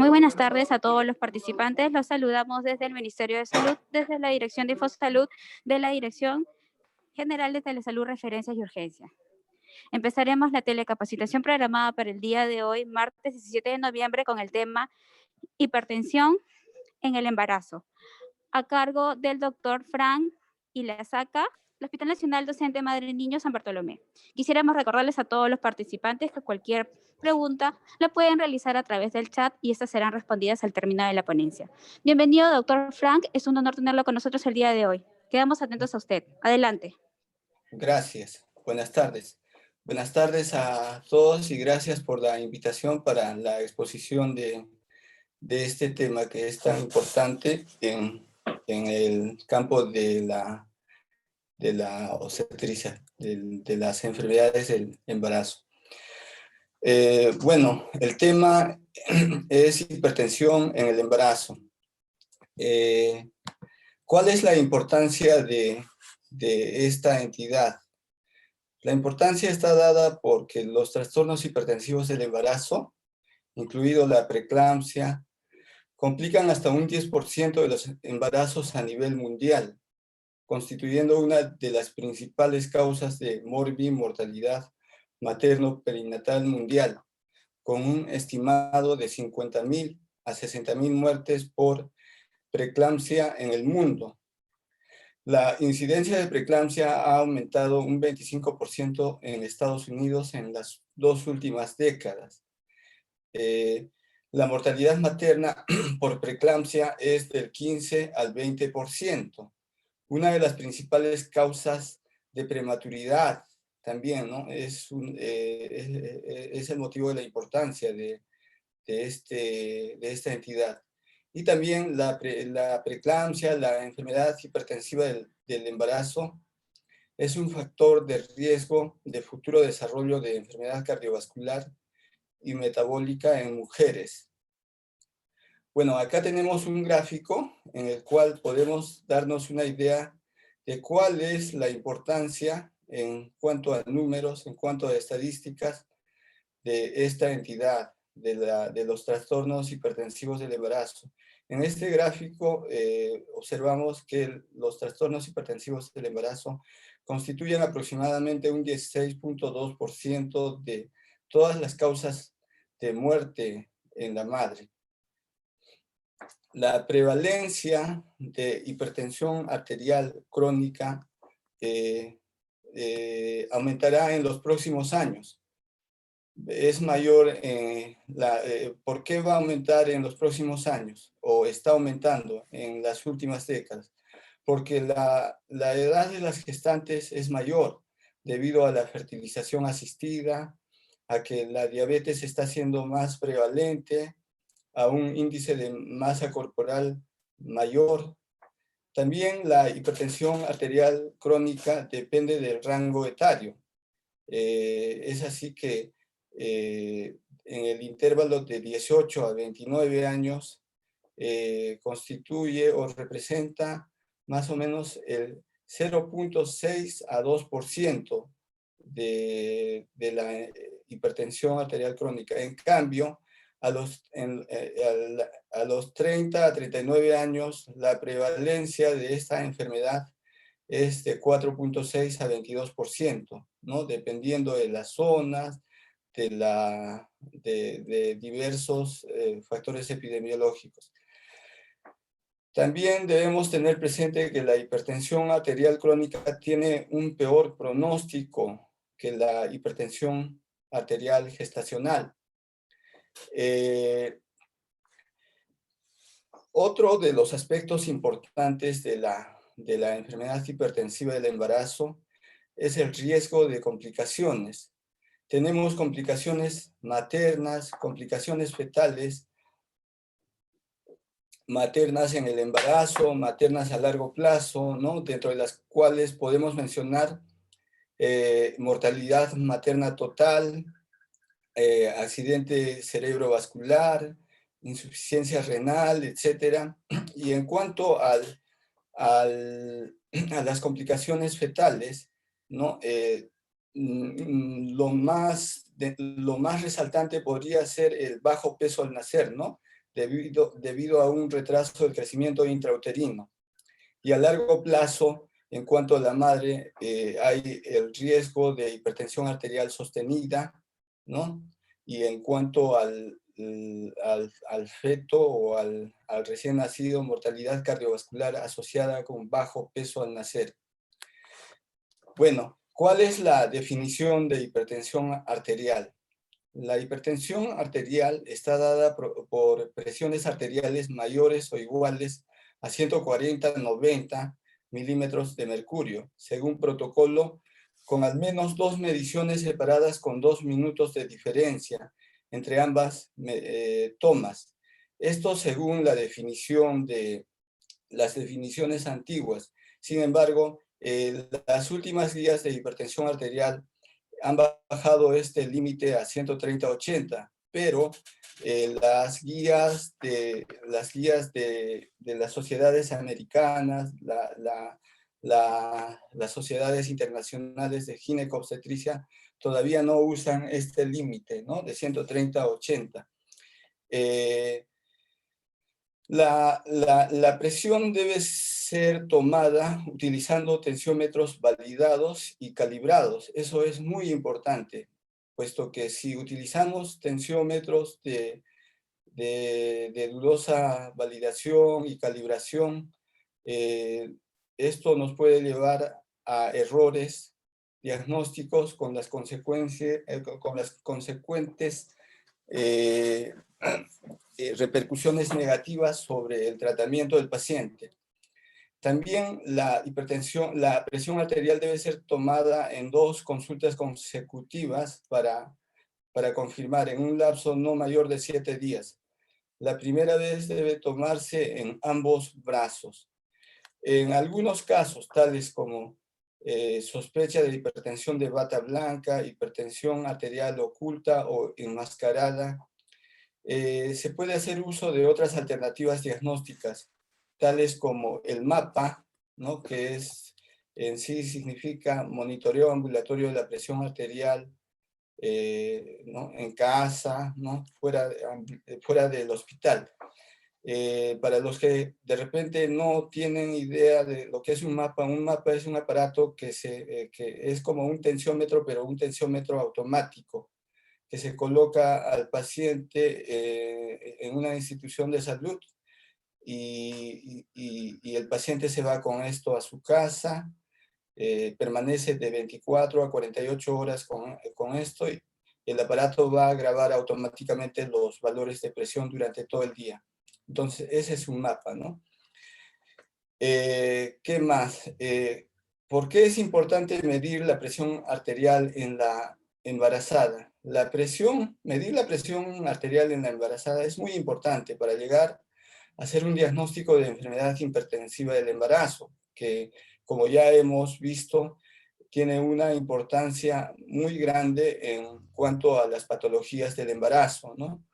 Muy buenas tardes a todos los participantes. Los saludamos desde el Ministerio de Salud, desde la Dirección de Infosalud, de la Dirección General de Telesalud, Referencias y Urgencias. Empezaremos la telecapacitación programada para el día de hoy, martes 17 de noviembre, con el tema hipertensión en el embarazo, a cargo del doctor Frank Ilazaca, el Hospital Nacional Docente Madre y Niño San Bartolomé. Quisiéramos recordarles a todos los participantes que cualquier pregunta la pueden realizar a través del chat y estas serán respondidas al término de la ponencia. Bienvenido, doctor Frank. Es un honor tenerlo con nosotros el día de hoy. Quedamos atentos a usted. Adelante. Gracias. Buenas tardes. Buenas tardes a todos y gracias por la invitación para la exposición de este tema que es tan importante en el campo de la obstetricia, de las enfermedades del embarazo. Bueno, el tema es hipertensión en el embarazo. ¿Cuál es la importancia de esta entidad? La importancia está dada porque los trastornos hipertensivos del embarazo, incluido la preeclampsia, complican hasta un 10% de los embarazos a nivel mundial, constituyendo una de las principales causas de mortalidad materno-perinatal mundial, con un estimado de 50.000 a 60.000 muertes por preeclampsia en el mundo. La incidencia de preeclampsia ha aumentado un 25% en Estados Unidos en las 2 últimas décadas. La mortalidad materna por preeclampsia es del 15 al 20%. Una de las principales causas de prematuridad también, ¿no? Es el motivo de la importancia de esta entidad. Y también la preeclampsia, la enfermedad hipertensiva del embarazo, es un factor de riesgo de futuro desarrollo de enfermedad cardiovascular y metabólica en mujeres. Bueno, acá tenemos un gráfico en el cual podemos darnos una idea de cuál es la importancia en cuanto a números, en cuanto a estadísticas de esta entidad, de los trastornos hipertensivos del embarazo. En este gráfico observamos que los trastornos hipertensivos del embarazo constituyen aproximadamente un 16.2% de todas las causas de muerte en la madre. La prevalencia de hipertensión arterial crónica aumentará en los próximos años. Es mayor, ¿por qué va a aumentar en los próximos años? O está aumentando en las últimas décadas. Porque la edad de las gestantes es mayor debido a la fertilización asistida, a que la diabetes está siendo más prevalente, a un índice de masa corporal mayor. También la hipertensión arterial crónica depende del rango etario. Es así que en el intervalo de 18 a 29 años constituye o representa más o menos el 0.6 a 2% de la hipertensión arterial crónica. En cambio, a los 30 a 39 años, la prevalencia de esta enfermedad es de 4.6 a 22%, ¿no? Dependiendo de las zonas, de diversos factores epidemiológicos. También debemos tener presente que la hipertensión arterial crónica tiene un peor pronóstico que la hipertensión arterial gestacional. Otro de los aspectos importantes de la enfermedad hipertensiva del embarazo es el riesgo de complicaciones. Tenemos complicaciones maternas, complicaciones fetales, maternas en el embarazo, maternas a largo plazo, ¿no? Dentro de las cuales podemos mencionar mortalidad materna total, accidente cerebrovascular, insuficiencia renal, etc. Y en cuanto a las complicaciones fetales, ¿no? Lo más resaltante podría ser el bajo peso al nacer, ¿no? debido a un retraso del crecimiento intrauterino. Y a largo plazo, en cuanto a la madre, hay el riesgo de hipertensión arterial sostenida, ¿no? Y en cuanto al feto o al recién nacido, mortalidad cardiovascular asociada con bajo peso al nacer. Bueno, ¿cuál es la definición de hipertensión arterial? La hipertensión arterial está dada por presiones arteriales mayores o iguales a 140-90 milímetros de mercurio, según protocolo, con al menos 2 mediciones separadas con 2 minutos de diferencia entre ambas tomas. Esto según la definición de las definiciones antiguas. Sin embargo, las últimas guías de hipertensión arterial han bajado este límite a 130-80, pero las guías de las sociedades americanas, las sociedades internacionales de ginecobstetricia todavía no usan este límite, ¿no? De 130-80. La presión debe ser tomada utilizando tensiómetros validados y calibrados. Eso es muy importante, puesto que si utilizamos tensiómetros de dudosa validación y calibración, esto nos puede llevar a errores diagnósticos con las consecuencias, con las consecuentes repercusiones negativas sobre el tratamiento del paciente. También la presión arterial debe ser tomada en 2 consultas consecutivas para confirmar en un lapso no mayor de 7 días. La primera vez debe tomarse en ambos brazos. En algunos casos, tales como sospecha de hipertensión de bata blanca, hipertensión arterial oculta o enmascarada, se puede hacer uso de otras alternativas diagnósticas, tales como el MAPA, ¿no? Que en sí significa monitoreo ambulatorio de la presión arterial, ¿no? En casa, ¿no? Fuera del hospital. Para los que de repente no tienen idea de lo que es un MAPA es un aparato que es como un tensiómetro, pero un tensiómetro automático, que se coloca al paciente en una institución de salud y el paciente se va con esto a su casa, permanece de 24 a 48 horas con esto y el aparato va a grabar automáticamente los valores de presión durante todo el día. Entonces, ese es un mapa, ¿no? ¿Qué más? ¿Por qué es importante medir la presión arterial en la embarazada? Medir la presión arterial en la embarazada es muy importante para llegar a hacer un diagnóstico de enfermedad hipertensiva del embarazo, que como ya hemos visto, tiene una importancia muy grande en cuanto a las patologías del embarazo, ¿no?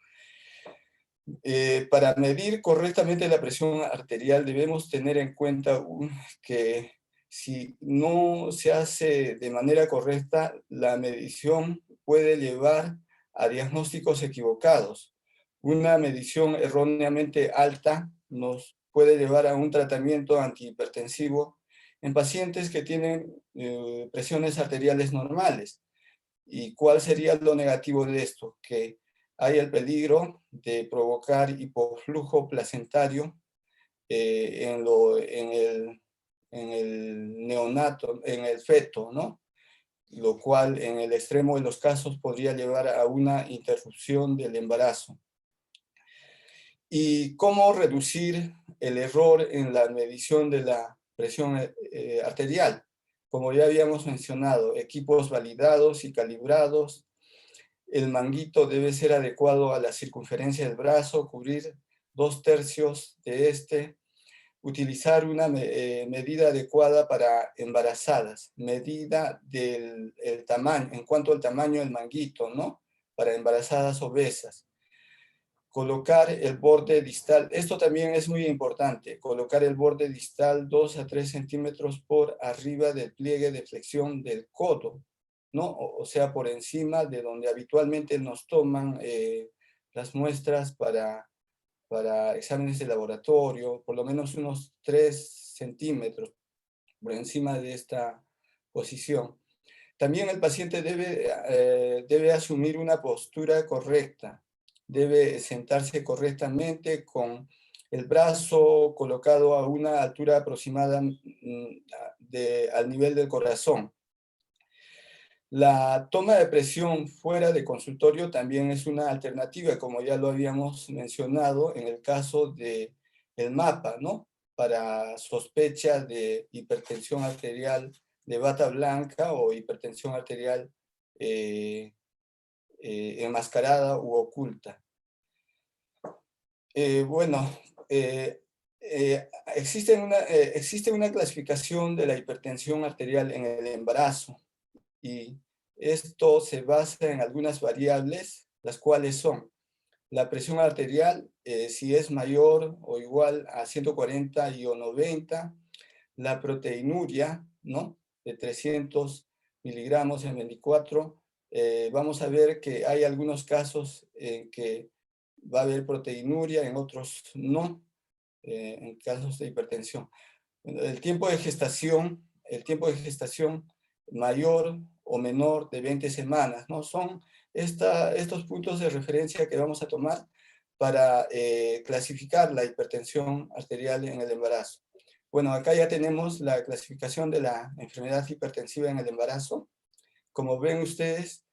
Para medir correctamente la presión arterial debemos tener en cuenta que si no se hace de manera correcta, la medición puede llevar a diagnósticos equivocados. Una medición erróneamente alta nos puede llevar a un tratamiento antihipertensivo en pacientes que tienen presiones arteriales normales. ¿Y cuál sería lo negativo de esto? Que hay el peligro de provocar hipoflujo placentario en el neonato, en el feto, ¿no? Lo cual en el extremo de los casos podría llevar a una interrupción del embarazo. ¿Y cómo reducir el error en la medición de la presión arterial? Como ya habíamos mencionado, equipos validados y calibrados. El manguito debe ser adecuado a la circunferencia del brazo, cubrir 2/3 de este. Utilizar una medida adecuada para embarazadas, medida del tamaño, en cuanto al tamaño del manguito, ¿no? Para embarazadas obesas. Colocar el borde distal, esto también es muy importante, colocar el borde distal 2 a 3 centímetros por arriba del pliegue de flexión del codo, ¿no? O sea, por encima de donde habitualmente nos toman las muestras para para exámenes de laboratorio, por lo menos unos 3 centímetros por encima de esta posición. También el paciente debe asumir una postura correcta, debe sentarse correctamente con el brazo colocado a una altura aproximada al nivel del corazón. La toma de presión fuera de consultorio también es una alternativa, como ya lo habíamos mencionado en el caso del MAPA, ¿no? Para sospecha de hipertensión arterial de bata blanca o hipertensión arterial enmascarada u oculta. Bueno, existe una clasificación de la hipertensión arterial en el embarazo y esto se basa en algunas variables, las cuales son la presión arterial, si es mayor o igual a 140 y o 90, la proteinuria, ¿no? De 300 miligramos en 24. Vamos a ver que hay algunos casos en que va a haber proteinuria, en otros no, en casos de hipertensión. El tiempo de gestación mayor o menor de 20 semanas, ¿no? Son estos puntos de referencia que vamos a tomar para clasificar la hipertensión arterial en el embarazo. Bueno, acá ya tenemos la clasificación de la enfermedad hipertensiva en el embarazo. Como ven ustedes,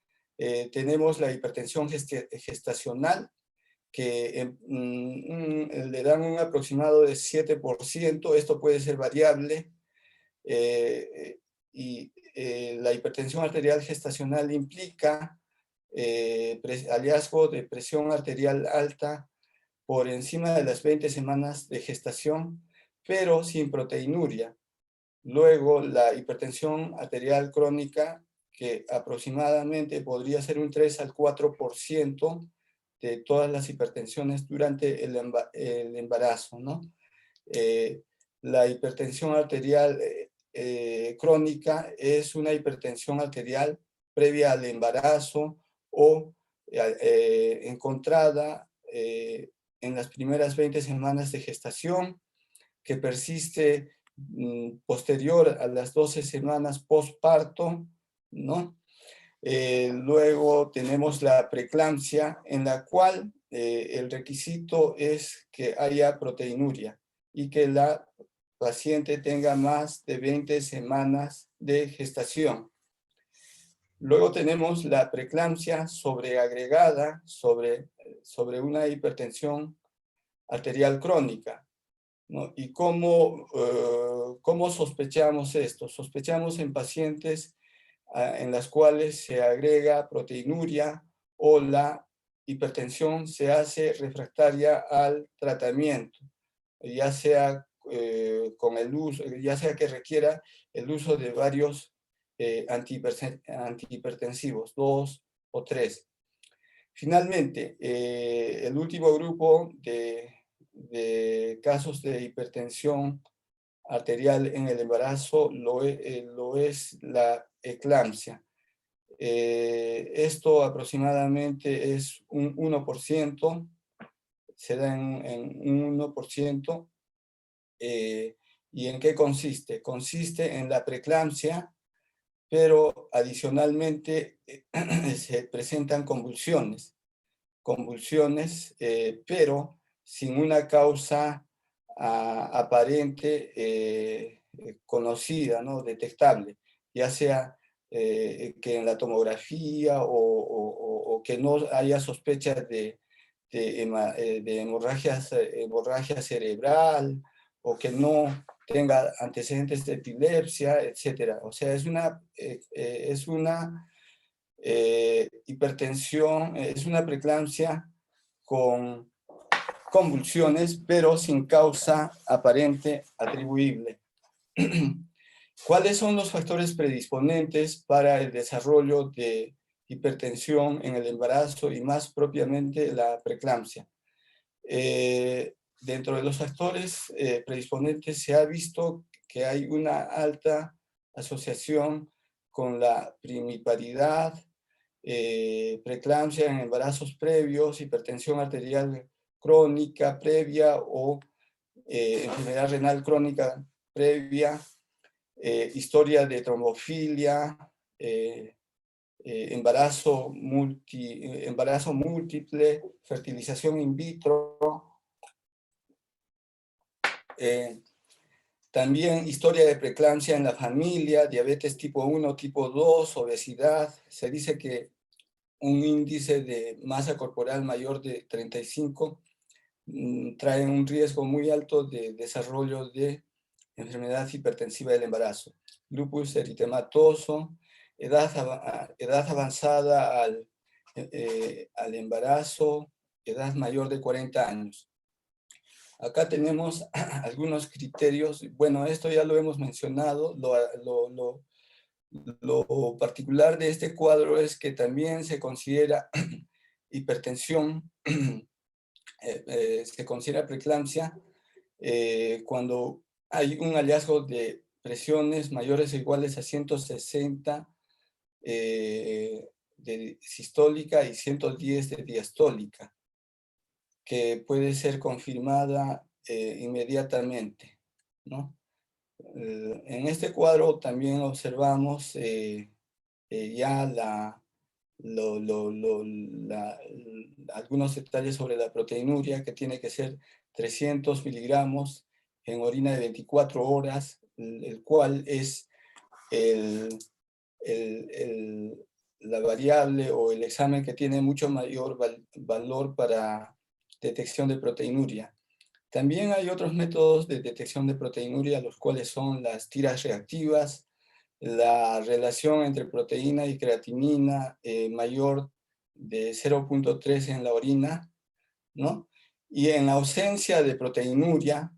tenemos la hipertensión gestacional, que le dan un aproximado de 7%. Esto puede ser variable. La hipertensión arterial gestacional implica hallazgo de presión arterial alta por encima de las 20 semanas de gestación, pero sin proteinuria. Luego, la hipertensión arterial crónica, que aproximadamente podría ser un 3 al 4% de todas las hipertensiones durante el embarazo, ¿no? La hipertensión arterial crónica es una hipertensión arterial previa al embarazo o encontrada en las primeras 20 semanas de gestación, que persiste posterior a las 12 semanas postparto, ¿no? Luego tenemos la preeclampsia, en la cual el requisito es que haya proteinuria y que la paciente tenga más de 20 semanas de gestación. Luego tenemos la preeclampsia sobreagregada sobre una hipertensión arterial crónica, ¿no? ¿Y cómo sospechamos esto? Sospechamos en pacientes en las cuales se agrega proteinuria o la hipertensión se hace refractaria al tratamiento, ya sea con el uso, ya sea que requiera el uso de varios antihipertensivos, 2 o 3. Finalmente, el último grupo de casos de hipertensión arterial en el embarazo lo es la eclampsia. Esto aproximadamente es un 1%, se da en un 1%. ¿Y en qué consiste? Consiste en la preeclampsia, pero adicionalmente se presentan convulsiones, pero sin una causa aparente conocida, ¿no? Detectable, ya sea que en la tomografía o que no haya sospechas de hemorragia cerebral, o que no tenga antecedentes de epilepsia, etc. O sea, es una hipertensión, es una preeclampsia con convulsiones, pero sin causa aparente atribuible. ¿Cuáles son los factores predisponentes para el desarrollo de hipertensión en el embarazo y más propiamente la preeclampsia? Dentro de los factores predisponentes se ha visto que hay una alta asociación con la primiparidad, preeclampsia en embarazos previos, hipertensión arterial crónica previa o enfermedad renal crónica previa, historia de trombofilia, embarazo múltiple, fertilización in vitro, también historia de preeclampsia en la familia, diabetes tipo 1, tipo 2, obesidad. Se dice que un índice de masa corporal mayor de 35 trae un riesgo muy alto de desarrollo de enfermedad hipertensiva del embarazo. Lupus eritematoso, edad avanzada al embarazo, edad mayor de 40 años. Acá tenemos algunos criterios. Bueno, esto ya lo hemos mencionado. Lo particular de este cuadro es que también se considera hipertensión, se considera preeclampsia cuando hay un hallazgo de presiones mayores o iguales a 160 de sistólica y 110 de diastólica, que puede ser confirmada inmediatamente, ¿no? En este cuadro también observamos ya algunos detalles sobre la proteinuria, que tiene que ser 300 miligramos en orina de 24 horas, el cual es la variable o el examen que tiene mucho mayor valor para detección de proteinuria. También hay otros métodos de detección de proteinuria, los cuales son las tiras reactivas, la relación entre proteína y creatinina mayor de 0.3 en la orina, ¿no? Y en ausencia de proteinuria,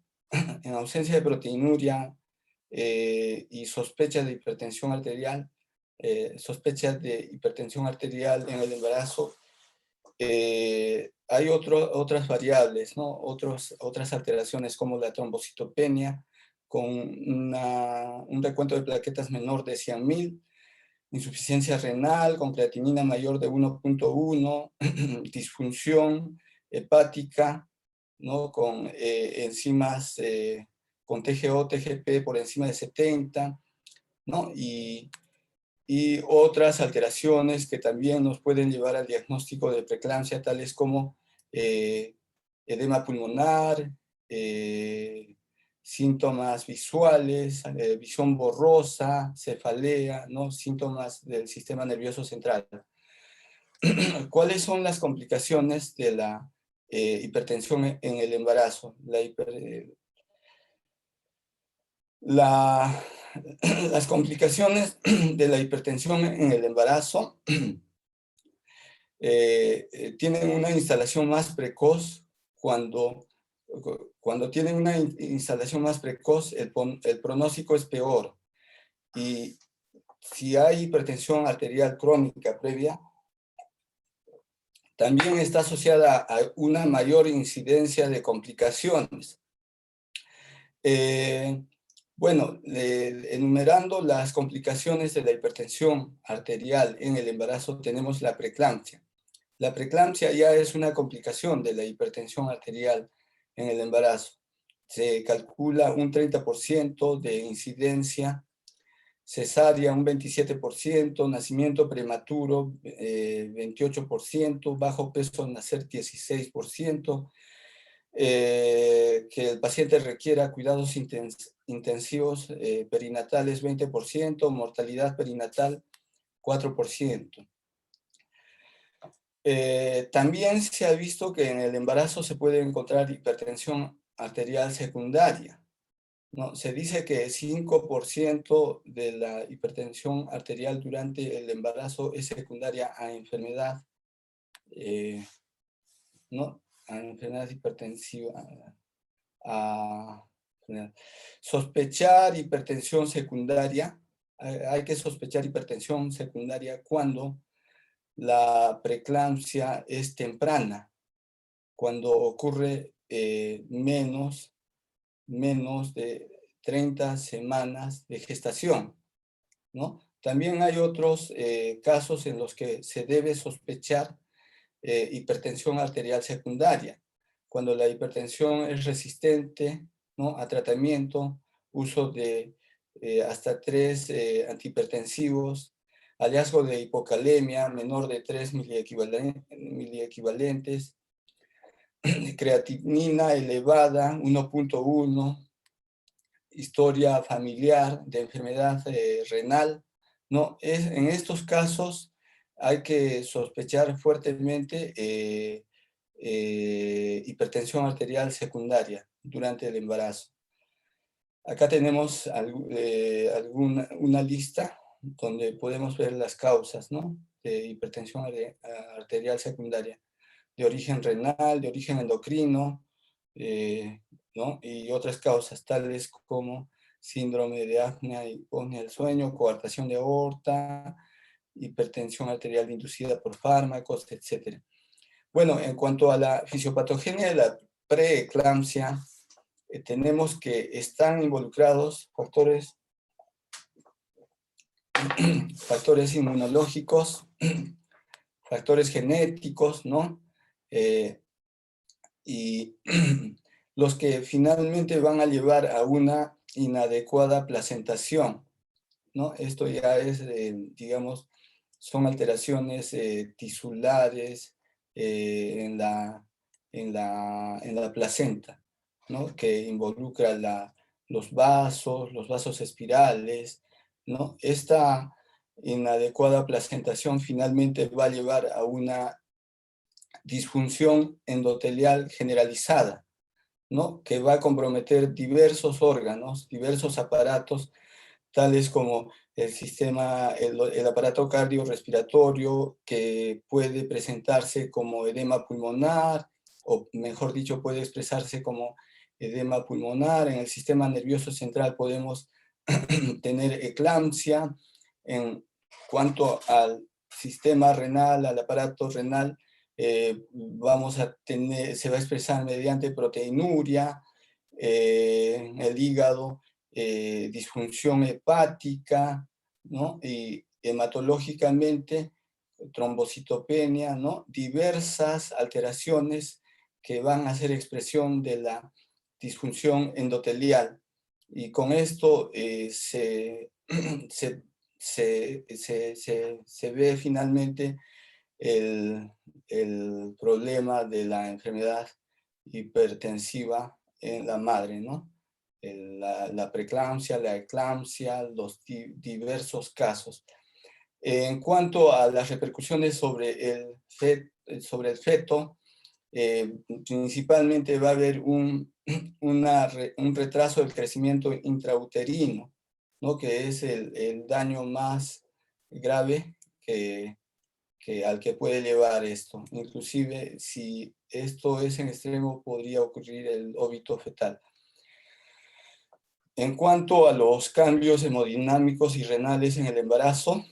y sospechas de hipertensión arterial, en el embarazo, hay otras variables, ¿no? Otras alteraciones como la trombocitopenia, con un recuento de plaquetas menor de 100.000, insuficiencia renal con creatinina mayor de 1.1, disfunción hepática, ¿no? Con enzimas, con TGO, TGP por encima de 70, ¿no? Y otras alteraciones que también nos pueden llevar al diagnóstico de preeclampsia, tales como edema pulmonar, síntomas visuales, visión borrosa, cefalea, ¿no? Síntomas del sistema nervioso central. ¿Cuáles son las complicaciones de la hipertensión en el embarazo? Las complicaciones de la hipertensión en el embarazo tienen una instalación más precoz. Cuando tienen una instalación más precoz, el pronóstico es peor. Y si hay hipertensión arterial crónica previa, también está asociada a una mayor incidencia de complicaciones. Bueno, enumerando las complicaciones de la hipertensión arterial en el embarazo, tenemos la preeclampsia. La preeclampsia ya es una complicación de la hipertensión arterial en el embarazo. Se calcula un 30% de incidencia, cesárea un 27%, nacimiento prematuro 28%, bajo peso al nacer 16%, que el paciente requiera cuidados intensivos perinatales 20%, mortalidad perinatal 4%. También se ha visto que en el embarazo se puede encontrar hipertensión arterial secundaria, ¿no? Se dice que 5% de la hipertensión arterial durante el embarazo es secundaria a enfermedad, ¿no? A enfermedad hipertensiva. Sospechar hipertensión secundaria. Hay que sospechar hipertensión secundaria cuando la preeclampsia es temprana, cuando ocurre menos de 30 semanas de gestación, ¿no? También hay otros casos en los que se debe sospechar hipertensión arterial secundaria. cuando la hipertensión es resistente, ¿no?, a tratamiento, uso de hasta 3 antihipertensivos, hallazgo de hipocalemia menor de 3 miliequivalentes, creatinina elevada 1.1, historia familiar de enfermedad renal, ¿no? En estos casos hay que sospechar fuertemente hipertensión arterial secundaria durante el embarazo. Acá tenemos una lista donde podemos ver las causas, ¿no?, de hipertensión arterial secundaria, de origen renal, de origen endocrino, ¿no?, y otras causas tales como síndrome de apnea y hipopnea del sueño, coartación de aorta, hipertensión arterial inducida por fármacos, etc. Bueno, en cuanto a la fisiopatogenia de la preeclampsia, tenemos que están involucrados factores inmunológicos, factores genéticos, ¿no? Y los que finalmente van a llevar a una inadecuada placentación, ¿no? Esto ya es, digamos, son alteraciones tisulares en la placenta, ¿no?, que involucra los vasos espirales, ¿no? Esta inadecuada placentación finalmente va a llevar a una disfunción endotelial generalizada, ¿no?, que va a comprometer diversos órganos, diversos aparatos, tales como el aparato cardiorrespiratorio, que puede presentarse como edema pulmonar, o mejor dicho, puede expresarse como edema pulmonar. En el sistema nervioso central podemos tener eclampsia. En cuanto al sistema renal, al aparato renal, se va a expresar mediante proteinuria, el hígado, disfunción hepática, ¿no?, y hematológicamente trombocitopenia, ¿no?, diversas alteraciones que van a hacer expresión de la disfunción endotelial. Y con esto se ve finalmente el problema de la enfermedad hipertensiva en la madre, ¿no? La preeclampsia, la eclampsia, los diversos casos. En cuanto a las repercusiones sobre el feto, principalmente va a haber un retraso del crecimiento intrauterino, ¿no?, que es el daño más grave al que puede llevar esto. Inclusive, si esto es en extremo, podría ocurrir el óbito fetal. En cuanto a los cambios hemodinámicos y renales en el embarazo,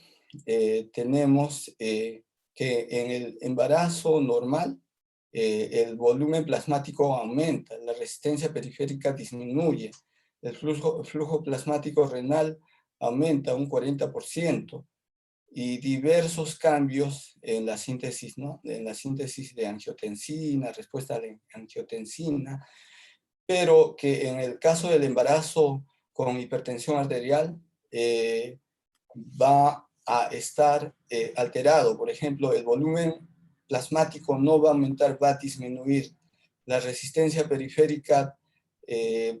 tenemos que en el embarazo normal, el volumen plasmático aumenta, la resistencia periférica disminuye, el flujo plasmático renal aumenta un 40%, y diversos cambios en la síntesis, ¿no?, en la síntesis de angiotensina, respuesta a la angiotensina, pero que en el caso del embarazo con hipertensión arterial va a estar alterado. Por ejemplo, el volumen plasmático no va a aumentar, va a disminuir. La resistencia periférica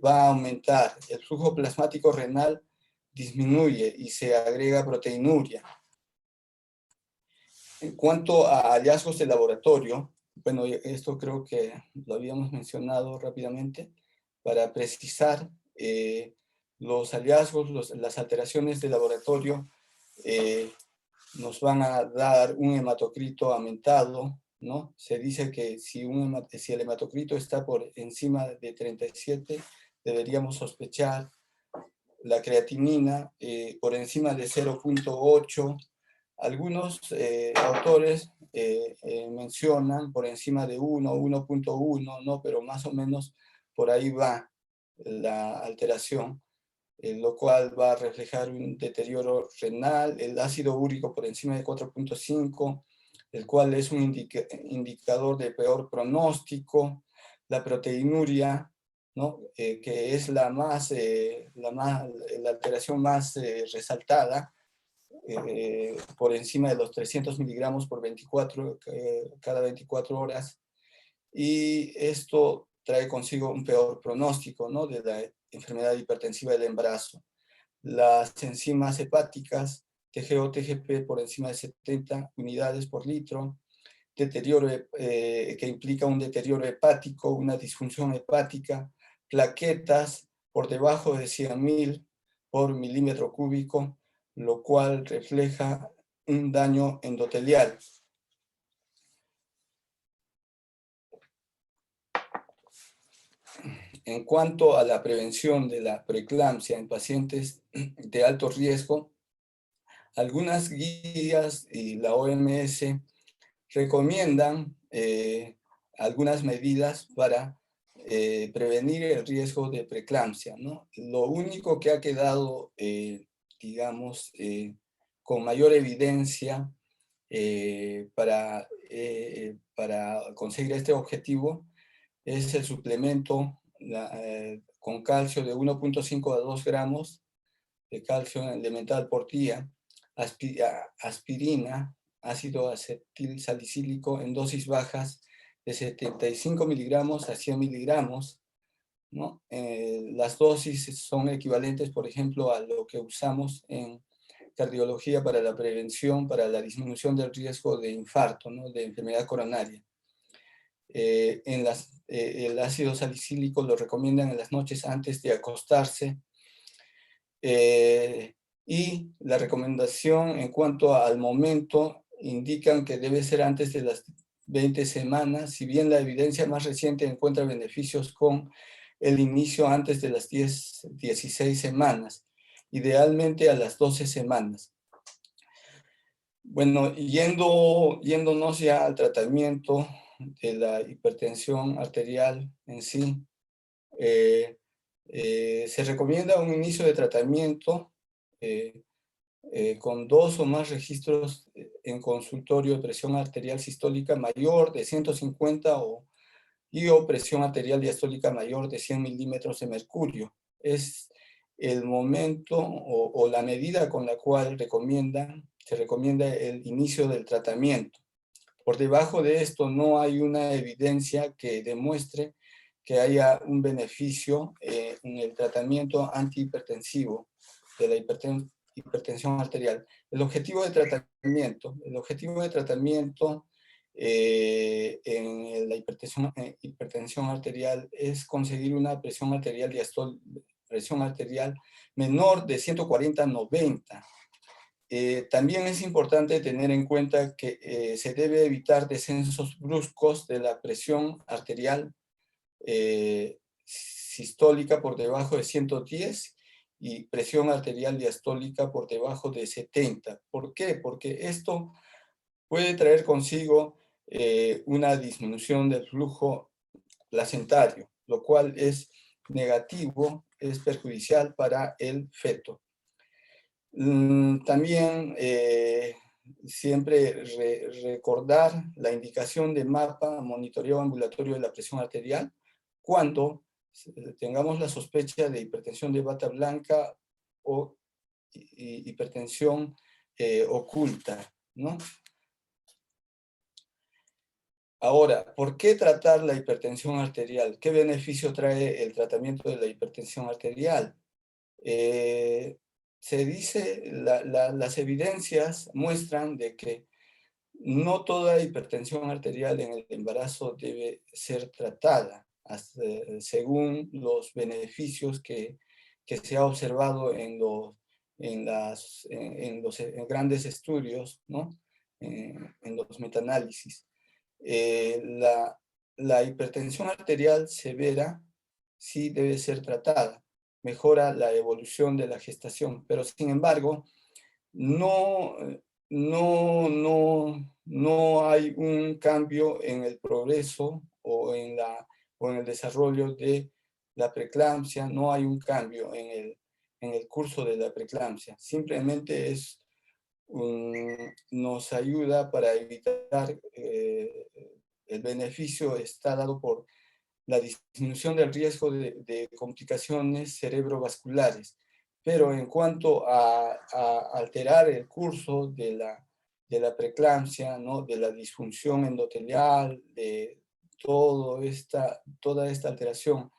va a aumentar. El flujo plasmático renal disminuye y se agrega proteinuria. En cuanto a hallazgos de laboratorio, bueno, esto creo que lo habíamos mencionado rápidamente, para precisar los hallazgos, las alteraciones de laboratorio nos van a dar un hematocrito aumentado, ¿no? Se dice que si el hematocrito está por encima de 37, deberíamos sospechar. La creatinina por encima de 0.8. Algunos autores mencionan por encima de 1.1, ¿no?, pero más o menos por ahí va la alteración, lo cual va a reflejar un deterioro renal. El ácido úrico por encima de 4.5, el cual es un indicador de peor pronóstico. la proteinuria, ¿no? Que es la alteración más resaltada, por encima de los 300 miligramos por 24, cada 24 horas. Y esto trae consigo un peor pronóstico, ¿no? De la enfermedad hipertensiva del embarazo. Las enzimas hepáticas, TGO, TGP por encima de 70 unidades por litro, deterioro que implica un deterioro hepático, una disfunción hepática, plaquetas por debajo de 100.000 por milímetro cúbico, lo cual refleja un daño endotelial. En cuanto a la prevención de la preeclampsia en pacientes de alto riesgo, algunas guías y la OMS recomiendan algunas medidas para prevenir el riesgo de preeclampsia, ¿no? Lo único que ha quedado, digamos, con mayor evidencia para conseguir este objetivo es el suplemento con calcio de 1.5 a 2 gramos de calcio elemental por día, aspirina, ácido acetil salicílico en dosis bajas de 75 miligramos a 100 miligramos, ¿no? Las dosis son equivalentes, por ejemplo, a lo que usamos en cardiología para la prevención, para la disminución del riesgo de infarto, ¿no? De enfermedad coronaria. El ácido salicílico lo recomiendan en las noches antes de acostarse. Y la recomendación en cuanto al momento indican que debe ser antes de las 20 semanas, si bien la evidencia más reciente encuentra beneficios con el inicio antes de las 16 semanas, idealmente a las 12 semanas. Bueno, yéndonos ya al tratamiento de la hipertensión arterial en sí, se recomienda un inicio de tratamiento con 2 o más registros en consultorio de presión arterial sistólica mayor de 150 o presión arterial diastólica mayor de 100 milímetros de mercurio. Es el momento o la medida con la cual se recomienda el inicio del tratamiento. Por debajo de esto no hay una evidencia que demuestre que haya un beneficio en el tratamiento antihipertensivo de la hipertensión arterial. El objetivo de tratamiento en la hipertensión arterial es conseguir una presión arterial menor de 140/90. También es importante tener en cuenta que se debe evitar descensos bruscos de la presión arterial sistólica por debajo de 110 y presión arterial diastólica por debajo de 70. ¿Por qué? Porque esto puede traer consigo una disminución del flujo placentario, lo cual es negativo, es perjudicial para el feto. También siempre recordar la indicación de mapa, monitoreo ambulatorio de la presión arterial, cuando tengamos la sospecha de hipertensión de bata blanca o hipertensión oculta, ¿no? Ahora, ¿por qué tratar la hipertensión arterial? ¿Qué beneficio trae el tratamiento de la hipertensión arterial? Se dice, las evidencias muestran de que no toda hipertensión arterial en el embarazo debe ser tratada, según los beneficios que se ha observado en los grandes estudios, ¿no? En los metaanálisis. La hipertensión arterial severa sí debe ser tratada, mejora la evolución de la gestación, pero sin embargo, no hay un cambio en el progreso o en el desarrollo de la preeclampsia, no hay un cambio en el curso de la preeclampsia. Simplemente nos ayuda para evitar, el beneficio está dado por la disminución del riesgo de complicaciones cerebrovasculares. Pero en cuanto a alterar el curso de la preeclampsia, ¿no? De la disfunción endotelial, de toda esta alteración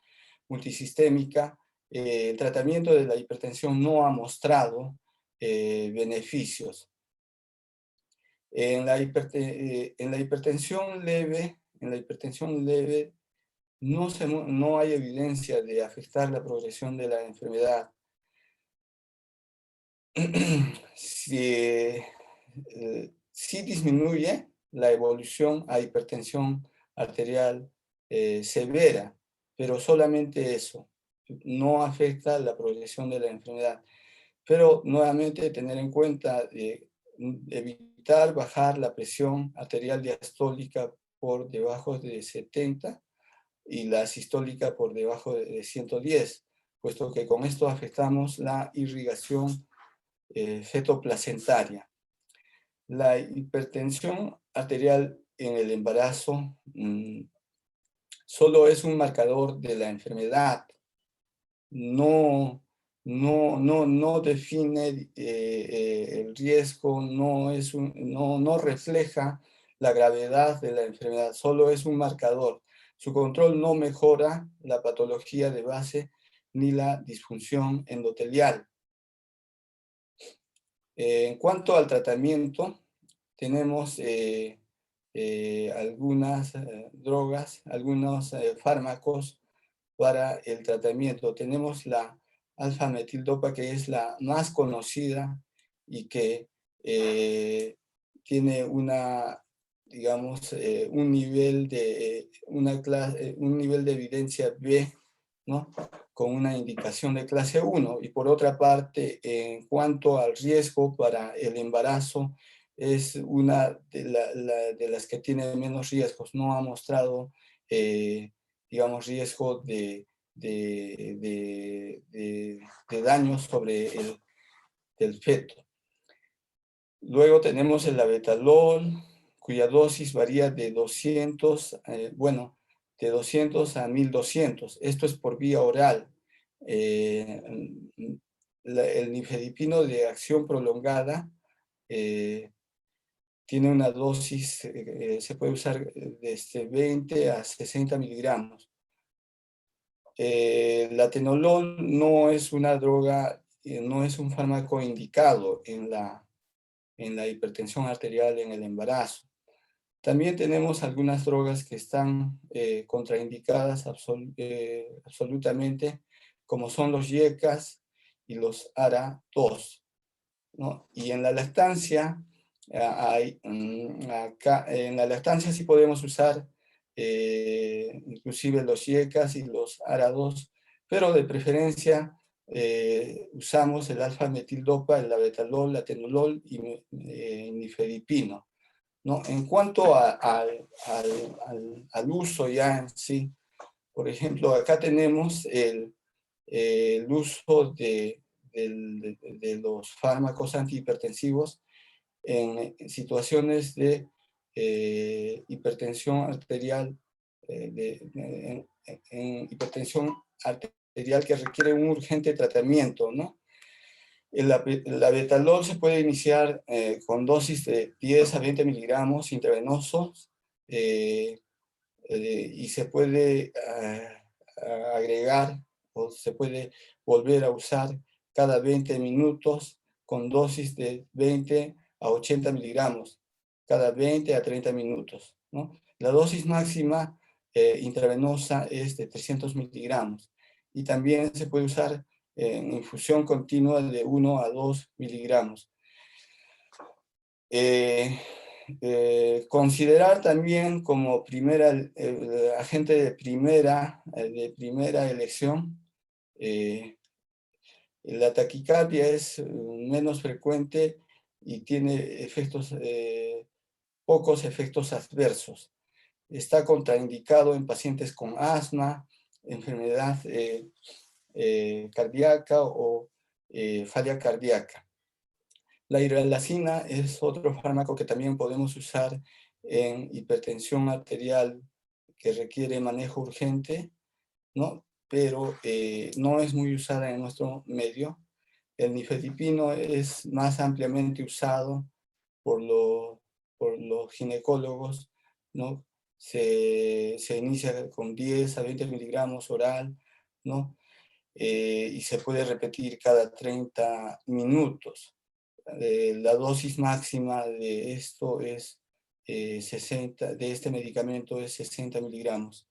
multisistémica, el tratamiento de la hipertensión no ha mostrado beneficios. En la hipertensión leve, no hay evidencia de afectar la progresión de la enfermedad. Sí disminuye la evolución a hipertensión arterial severa, pero solamente eso. No afecta la progresión de la enfermedad. Pero nuevamente tener en cuenta evitar bajar la presión arterial diastólica por debajo de 70 y la sistólica por debajo de 110, puesto que con esto afectamos la irrigación fetoplacentaria. La hipertensión arterial en el embarazo solo es un marcador de la enfermedad, no define el riesgo, no refleja la gravedad de la enfermedad, solo es un marcador. Su control no mejora la patología de base ni la disfunción endotelial. En cuanto al tratamiento, tenemos algunas drogas, algunos fármacos para el tratamiento. Tenemos la alfa-metildopa, que es la más conocida y que tiene digamos, un nivel de evidencia B, ¿no? Con una indicación de clase 1. Y por otra parte, en cuanto al riesgo para el embarazo, es una de las que tiene menos riesgos. No ha mostrado, digamos, riesgo de daños sobre el feto. Luego tenemos el labetalol, cuya dosis varía de 200, de 200 a 1200. Esto es por vía oral. El nifedipino de acción prolongada tiene una dosis, se puede usar desde 20 a 60 miligramos. El atenolol no es una droga, no es un fármaco indicado en la hipertensión arterial en el embarazo. También tenemos algunas drogas que están contraindicadas absolutamente, como son los YECAS y los ARA2, ¿no? Y en la lactancia, en la lactancia sí podemos usar inclusive los YECAS y los ARA2, pero de preferencia usamos el alfa-metildopa, el labetalol, el atenolol y nifedipino, ¿no? En cuanto al uso ya en sí, por ejemplo, acá tenemos el uso de los fármacos antihipertensivos en situaciones de hipertensión arterial, en hipertensión arterial que requiere un urgente tratamiento, ¿no? El labetalol se puede iniciar con dosis de 10 a 20 miligramos intravenosos y se puede agregar o se puede volver a usar cada 20 minutos con dosis de 20 a 80 miligramos cada 20 a 30 minutos, ¿no? La dosis máxima intravenosa es de 300 miligramos y también se puede usar en infusión continua de 1 a 2 miligramos. Considerar también como agente de primera elección, la taquicardia es menos frecuente y tiene pocos efectos adversos. Está contraindicado en pacientes con asma, enfermedad cardíaca o falla cardíaca. La hidralazina es otro fármaco que también podemos usar en hipertensión arterial que requiere manejo urgente, ¿no? Pero no es muy usada en nuestro medio. El nifedipino es más ampliamente usado por, por los ginecólogos, ¿no? Se inicia con 10 a 20 miligramos oral, ¿no? Y se puede repetir cada 30 minutos. La dosis máxima de esto es 60, de este medicamento es 60 miligramos.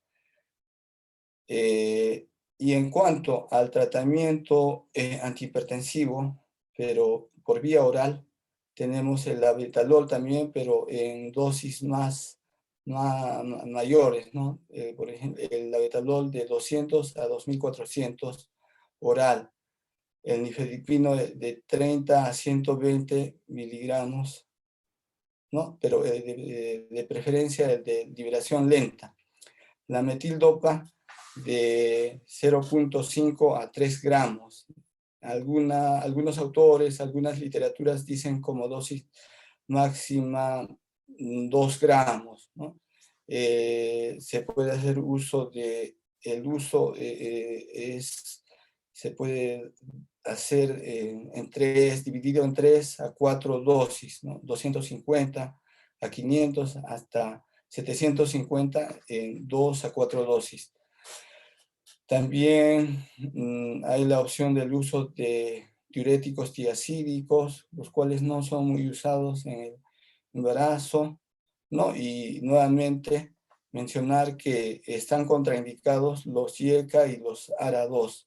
Y en cuanto al tratamiento antihipertensivo, pero por vía oral, tenemos el labetalol también, pero en dosis mayores, ¿no? Por ejemplo, el labetalol de 200 a 2400 oral, el nifedipino de 30 a 120 miligramos, ¿no? Pero de preferencia el de liberación lenta. La metildopa de 0.5 a 3 gramos. Algunos autores, algunas literaturas dicen como dosis máxima 2 gramos, ¿no? Se puede hacer uso de, el uso se puede hacer dividido en 3 a 4 dosis, ¿no? 250 a 500 hasta 750 en 2 a 4 dosis. También hay la opción del uso de diuréticos tiacídicos, los cuales no son muy usados en el embarazo, ¿no? Y nuevamente mencionar que están contraindicados los IECA y los ARA2,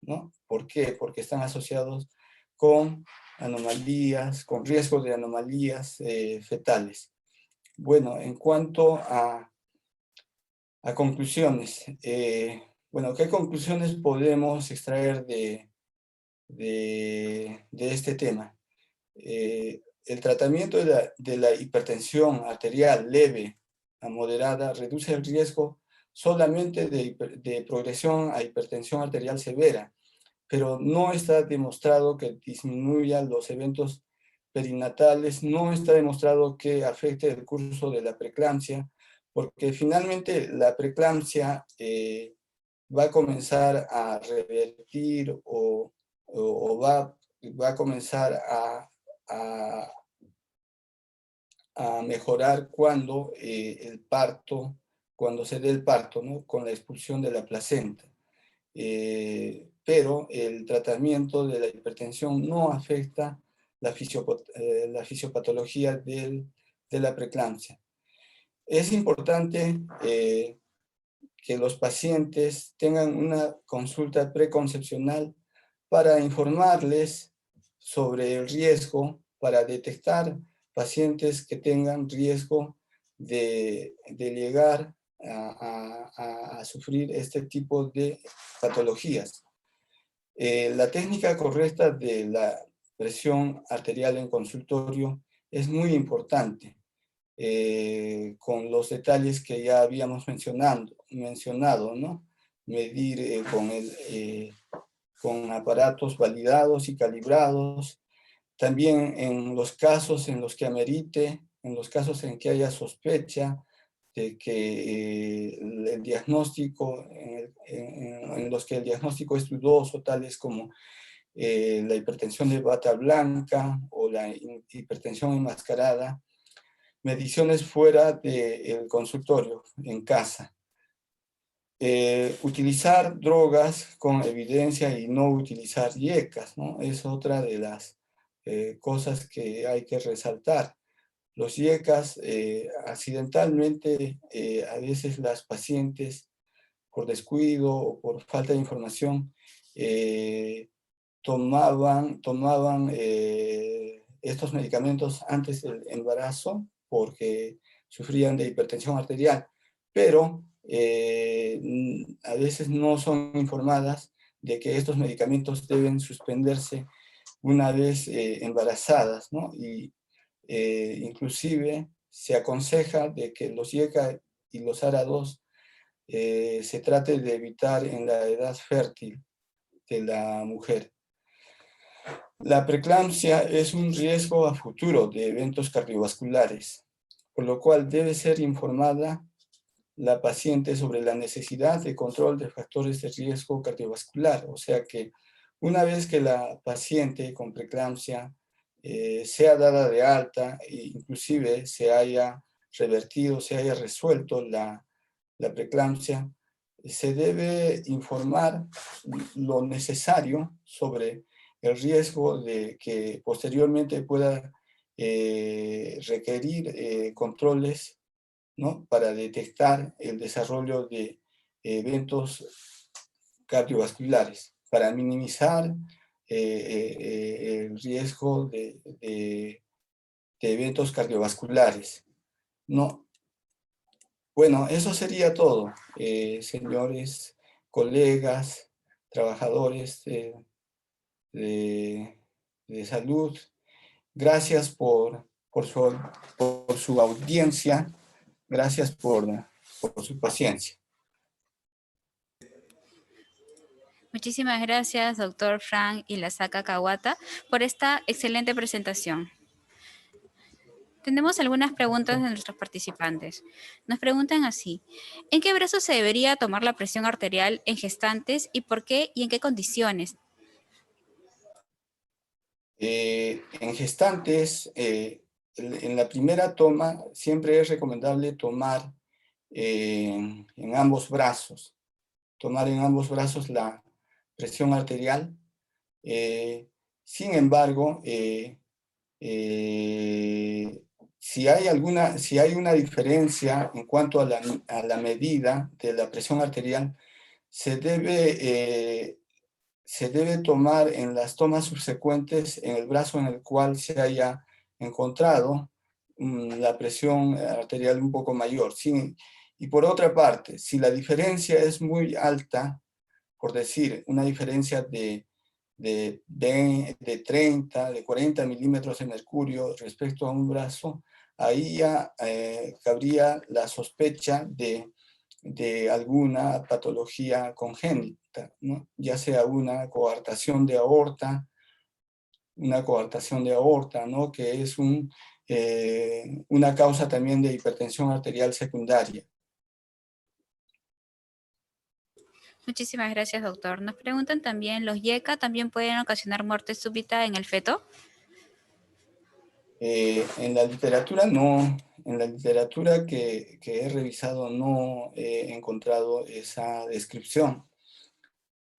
¿no? ¿Por qué? Porque están asociados con anomalías, con riesgo de anomalías fetales. Bueno, en cuanto a conclusiones, bueno, ¿qué conclusiones podemos extraer de este tema? El tratamiento de la hipertensión arterial leve a moderada reduce el riesgo solamente de progresión a hipertensión arterial severa, pero no está demostrado que disminuya los eventos perinatales, no está demostrado que afecte el curso de la preeclampsia, porque finalmente la preeclampsia va a comenzar a revertir o va a comenzar a mejorar cuando cuando se dé el parto, ¿no? Con la expulsión de la placenta. Pero el tratamiento de la hipertensión no afecta la fisiopatología de la preeclampsia. Es importante que los pacientes tengan una consulta preconcepcional para informarles sobre el riesgo, para detectar pacientes que tengan riesgo de llegar a sufrir este tipo de patologías. La técnica correcta de la presión arterial en consultorio es muy importante, con los detalles que ya habíamos mencionado, ¿no? Medir con aparatos validados y calibrados. También en los casos en los que amerite, en los casos en que haya sospecha de que el diagnóstico, en los que el diagnóstico es dudoso, tales como la hipertensión de bata blanca o la hipertensión enmascarada, mediciones fuera del consultorio, en casa. Utilizar drogas con evidencia y no utilizar IECAS, ¿no? Es otra de las cosas que hay que resaltar. Los IECAS, accidentalmente, a veces las pacientes, por descuido o por falta de información, tomaban estos medicamentos antes del embarazo porque sufrían de hipertensión arterial, pero a veces no son informadas de que estos medicamentos deben suspenderse una vez embarazadas, ¿no? Y inclusive se aconseja de que los IECA y los ARA2 se trate de evitar en la edad fértil de la mujer. La preeclampsia es un riesgo a futuro de eventos cardiovasculares, por lo cual debe ser informada la paciente sobre la necesidad de control de factores de riesgo cardiovascular. O sea que una vez que la paciente con preeclampsia sea dada de alta e inclusive se haya revertido, se haya resuelto la preeclampsia, se debe informar lo necesario sobre el riesgo de que posteriormente pueda requerir controles, ¿no?, para detectar el desarrollo de eventos cardiovasculares, para minimizar el riesgo de eventos cardiovasculares. No, bueno, eso sería todo, señores colegas, trabajadores de, de salud. Gracias por su audiencia, gracias por su paciencia. Muchísimas gracias, doctor Frank Ilasaka Kawata, por esta excelente presentación. Tenemos algunas preguntas de nuestros participantes. Nos preguntan así: ¿en qué brazo se debería tomar la presión arterial en gestantes y por qué y en qué condiciones? En gestantes, en la primera toma, siempre es recomendable tomar en ambos brazos. Tomar en ambos brazos la presión arterial. Sin embargo, si hay una diferencia en cuanto a la medida de la presión arterial, se debe tomar en las tomas subsecuentes en el brazo en el cual se haya encontrado la presión arterial un poco mayor. Y por otra parte, si la diferencia es muy alta, por decir, una diferencia de 30, de 40 milímetros de mercurio respecto a un brazo, ahí ya cabría la sospecha de alguna patología congénita, ¿no?, ya sea una coartación de aorta, ¿no?, que es una causa también de hipertensión arterial secundaria. Muchísimas gracias, doctor. Nos preguntan también, ¿los YECA también pueden ocasionar muerte súbita en el feto? En la literatura no, en la literatura que he revisado no he encontrado esa descripción.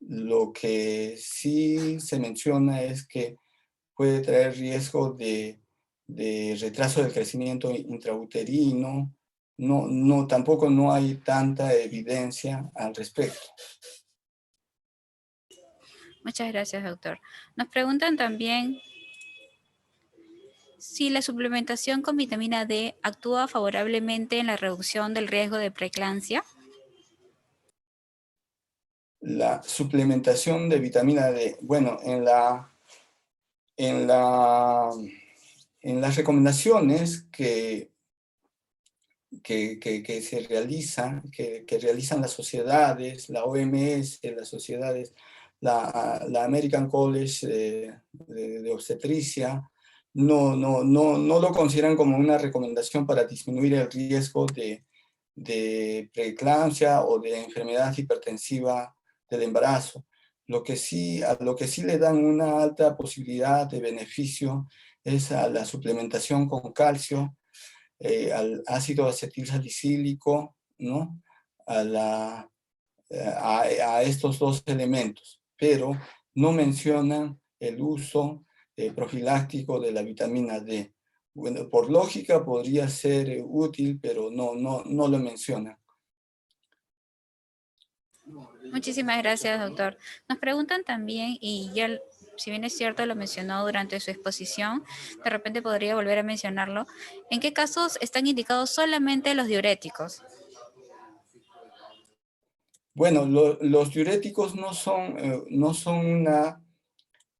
Lo que sí se menciona es que puede traer riesgo de retraso del crecimiento intrauterino. Tampoco no hay tanta evidencia al respecto. Muchas gracias, doctor. Nos preguntan también si la suplementación con vitamina D actúa favorablemente en la reducción del riesgo de preeclampsia. La suplementación de vitamina D, bueno, en las recomendaciones que se realizan, que realizan las sociedades, la OMS, las sociedades, la American College de Obstetricia, no lo consideran como una recomendación para disminuir el riesgo de preeclampsia o de enfermedad hipertensiva del embarazo. A lo que sí le dan una alta posibilidad de beneficio es a la suplementación con calcio, al ácido acetilsalicílico, ¿no?, a estos dos elementos, pero no mencionan el uso profiláctico de la vitamina D. Bueno, por lógica podría ser útil, pero no lo mencionan. Muchísimas gracias, doctor. Nos preguntan también, y ya, si bien es cierto, lo mencionó durante su exposición, de repente podría volver a mencionarlo, ¿en qué casos están indicados solamente los diuréticos? Bueno, los diuréticos no son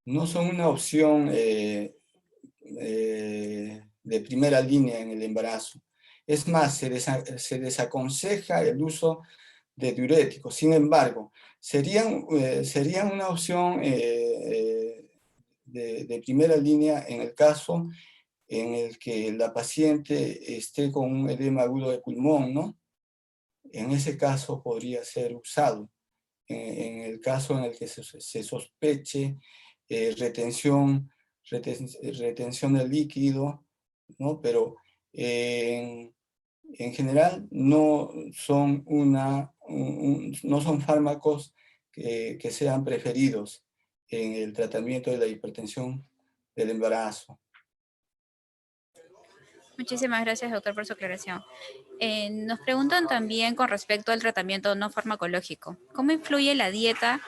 una opción de primera línea en el embarazo. Es más, se desaconseja el uso de diuréticos. Sin embargo, serían una opción de primera línea en el caso en el que la paciente esté con un edema agudo de pulmón, ¿no? en ese caso podría ser usado. En el caso en el que se sospeche retención, retención del líquido, ¿no? Pero en general no son, no son fármacos que sean preferidos en el tratamiento de la hipertensión del embarazo. Muchísimas gracias, doctor, por su aclaración. Nos preguntan también con respecto al tratamiento no farmacológico. ¿Cómo influye la dieta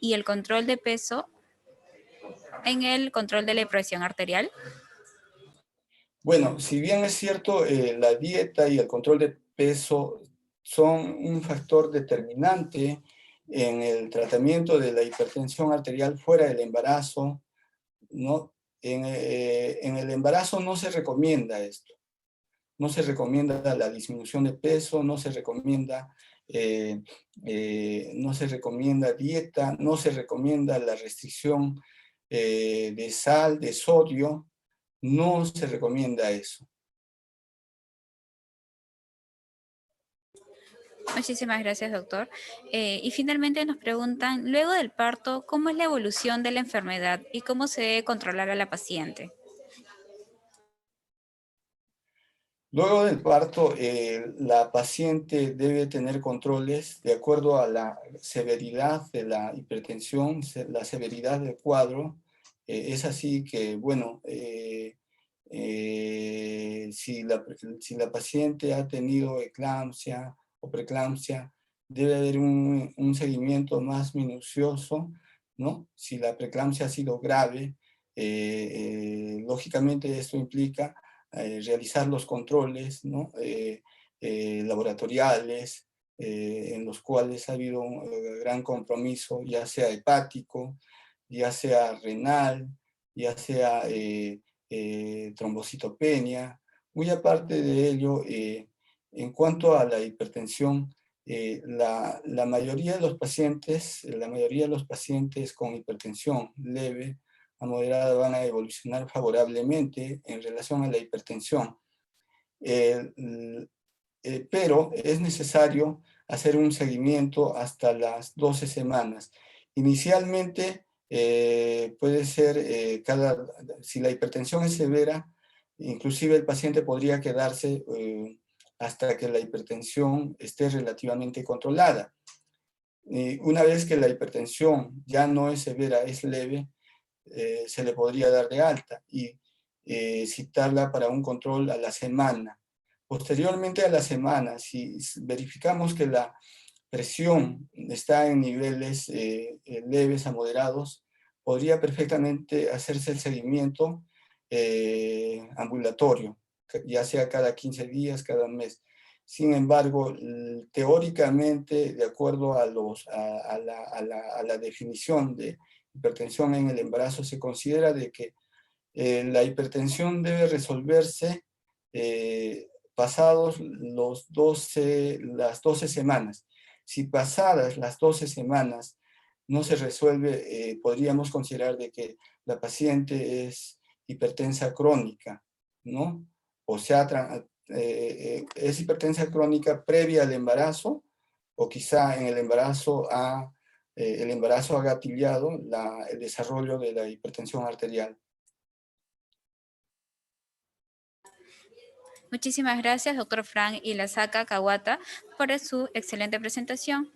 y el control de peso en el control de la presión arterial? Bueno, si bien es cierto, la dieta y el control de peso son un factor determinante en el tratamiento de la hipertensión arterial fuera del embarazo, ¿no? En el embarazo no se recomienda esto. No se recomienda la disminución de peso, no se recomienda dieta, no se recomienda la restricción de sal, de sodio, no se recomienda eso. Muchísimas gracias, doctor. Y finalmente nos preguntan, luego del parto, ¿cómo es la evolución de la enfermedad y cómo se debe controlar a la paciente? Luego del parto, la paciente debe tener controles de acuerdo a la severidad de la hipertensión, la severidad del cuadro. Es así que, bueno, si la paciente ha tenido eclampsia o preeclampsia, debe haber un seguimiento más minucioso, ¿no? Si la preeclampsia ha sido grave, lógicamente esto implica realizar los controles, ¿no? Laboratoriales, en los cuales ha habido un gran compromiso, ya sea hepático, ya sea renal, ya sea trombocitopenia. Muy aparte de ello, en cuanto a la hipertensión, la mayoría de los pacientes con hipertensión leve a moderada van a evolucionar favorablemente en relación a la hipertensión. Pero es necesario hacer un seguimiento hasta las 12 semanas. Inicialmente puede ser, si la hipertensión es severa, inclusive el paciente podría quedarse hasta que la hipertensión esté relativamente controlada. Una vez que la hipertensión ya no es severa, es leve, se le podría dar de alta y citarla para un control a la semana. Posteriormente a la semana, si verificamos que la presión está en niveles leves a moderados, podría perfectamente hacerse el seguimiento ambulatorio, ya sea cada 15 días, cada mes. Sin embargo, teóricamente, de acuerdo a la definición de hipertensión en el embarazo, se considera de que la hipertensión debe resolverse pasados las 12 semanas. Si pasadas las 12 semanas no se resuelve, podríamos considerar de que la paciente es hipertensa crónica, ¿no? O sea, es hipertensa crónica previa al embarazo, o quizá en el embarazo ha gatillado el desarrollo de la hipertensión arterial. Muchísimas gracias, doctor Frank Ilasaka Kawata, por su excelente presentación.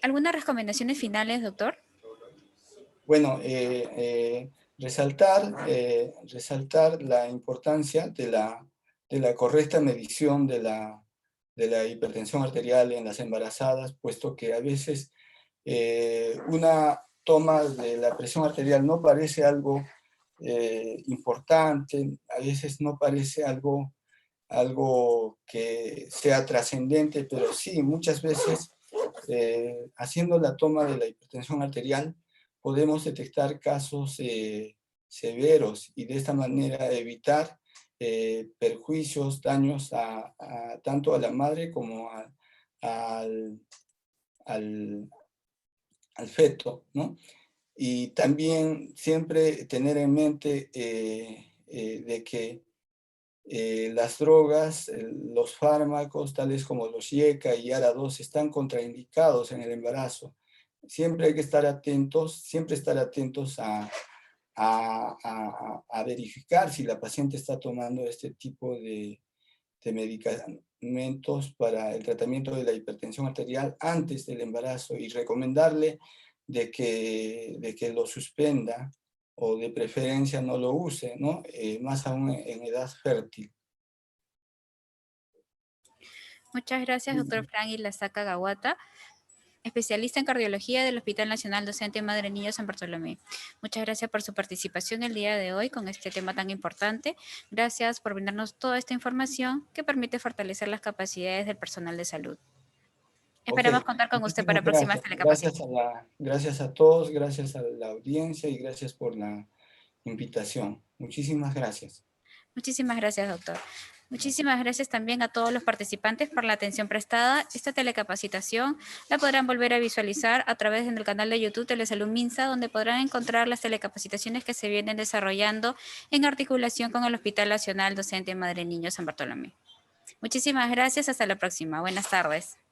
¿Algunas recomendaciones finales, doctor? Bueno, resaltar la importancia de la correcta medición de la hipertensión arterial en las embarazadas, puesto que a veces una toma de la presión arterial no parece algo importante, a veces no parece algo que sea trascendente, pero sí, muchas veces haciendo la toma de la hipertensión arterial podemos detectar casos severos y de esta manera evitar perjuicios, daños tanto a la madre como al, al, al feto, ¿no? Y también siempre tener en mente de que las drogas, los fármacos, tales como los IECA y ARA2, están contraindicados en el embarazo. Siempre hay que estar atentos, siempre estar atentos a verificar si la paciente está tomando este tipo de medicamentos para el tratamiento de la hipertensión arterial antes del embarazo y recomendarle de que lo suspenda o de preferencia no lo use, ¿no? Más aún en edad fértil. Muchas gracias, doctor Frank Ilazaca Gawata, especialista en cardiología del Hospital Nacional Docente Madre Niño San Bartolomé. Muchas gracias por su participación el día de hoy con este tema tan importante. Gracias por brindarnos toda esta información que permite fortalecer las capacidades del personal de salud. Ok, Esperamos contar con usted para muchísimas próximas gracias. telecapacitaciones. Gracias a todos, gracias a la audiencia y gracias por la invitación. Muchísimas gracias. Muchísimas gracias, doctor. Muchísimas gracias también a todos los participantes por la atención prestada. Esta telecapacitación la podrán volver a visualizar a través del canal de YouTube Telesalud Minsa, donde podrán encontrar las telecapacitaciones que se vienen desarrollando en articulación con el Hospital Nacional Docente Madre Niño San Bartolomé. Muchísimas gracias. Hasta la próxima. Buenas tardes.